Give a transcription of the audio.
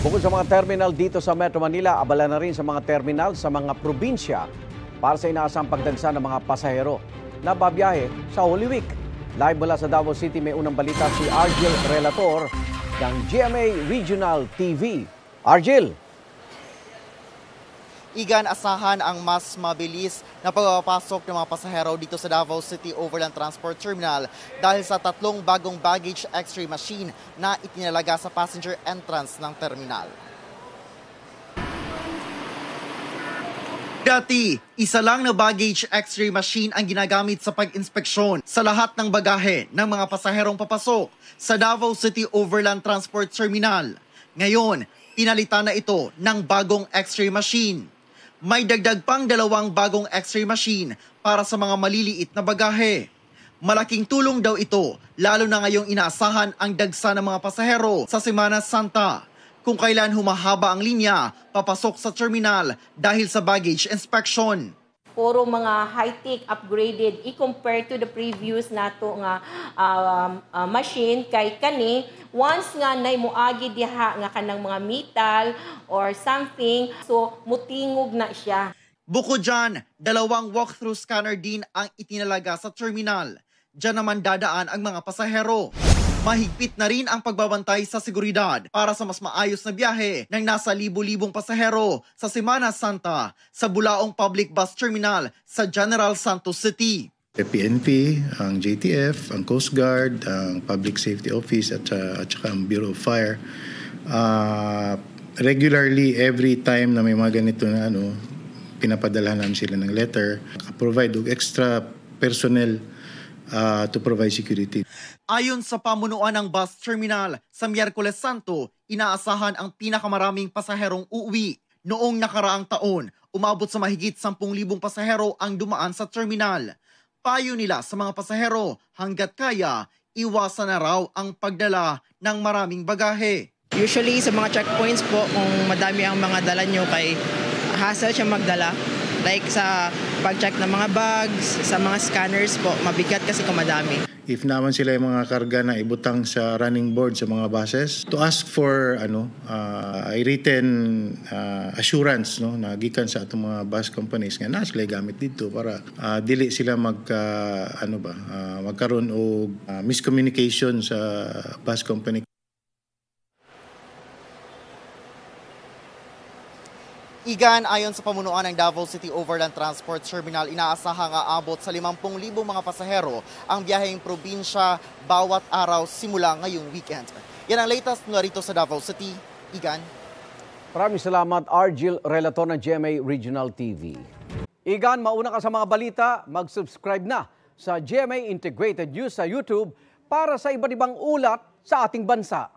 Bukod sa mga terminal dito sa Metro Manila, abala na rin sa mga terminal sa mga probinsya para sa inaasang pagdagsa ng mga pasahero na babiyahe sa Holy Week. Live mula sa Davao City, may unang balita si Argel Relator ng GMA Regional TV. Argel! Igan, asahan ang mas mabilis na pagpapasok ng mga pasahero dito sa Davao City Overland Transport Terminal dahil sa 3 bagong baggage x-ray machine na itinalaga sa passenger entrance ng terminal. Dati, isa lang na baggage x-ray machine ang ginagamit sa pag-inspeksyon sa lahat ng bagahe ng mga pasaherong papasok sa Davao City Overland Transport Terminal. Ngayon, pinalitan na ito ng bagong x-ray machine. May dagdag pang 2 bagong x-ray machine para sa mga maliliit na bagahe. Malaking tulong daw ito, lalo na ngayong inaasahan ang dagsa ng mga pasahero sa Semana Santa, kung kailan humahaba ang linya papasok sa terminal dahil sa baggage inspection. Puro mga high-tech upgraded i-compare to the previous nato nga machine kay kani once nga nay moagi diha nga kanang mga metal or something, so mutingog na siya. Bukod dyan, 2 walk-through scanner din ang itinalaga sa terminal. Diyan naman dadaan ang mga pasahero. Mahigpit na rin ang pagbabantay sa seguridad para sa mas maayos na biyahe ng nasa libu-libong pasahero sa Semana Santa sa Bulaong Public Bus Terminal sa General Santos City. PNP, ang JTF, ang Coast Guard, ang Public Safety Office at saka ang Bureau of Fire. Regularly, every time na may mga ganito na pinapadala namin sila ng letter, provide extra personnel to provide security. Ayon sa pamunuan ng bus terminal, sa Miyerkules Santo, inaasahan ang pinakamaraming pasaherong uuwi. Noong nakaraang taon, umabot sa mahigit 10,000 pasahero ang dumaan sa terminal. Payo nila sa mga pasahero, hanggat kaya, iwasan na raw ang pagdala ng maraming bagahe. Usually sa mga checkpoints po, kung madami ang mga dala nyo, kay hassle siya magdala. Like sa pag-check ng mga bags, sa mga scanners po, mabigat kasi kung madami. If naman sila yung mga karga na ibutang sa running board sa mga buses, to ask for a written assurance na gikan sa atong mga bus companies nga na sila gamit dito para dili sila magkaroon og miscommunication sa bus company. Igan, ayon sa pamunuan ng Davao City Overland Transport Terminal, inaasahang aabot sa 50,000 mga pasahero ang biyaheng probinsya bawat araw simula ngayong weekend. Yan ang latest mula rito sa Davao City. Igan. Maraming salamat, Argel Relator ng GMA Regional TV. Igan, mauna ka sa mga balita, mag-subscribe na sa GMA Integrated News sa YouTube para sa iba't ibang ulat sa ating bansa.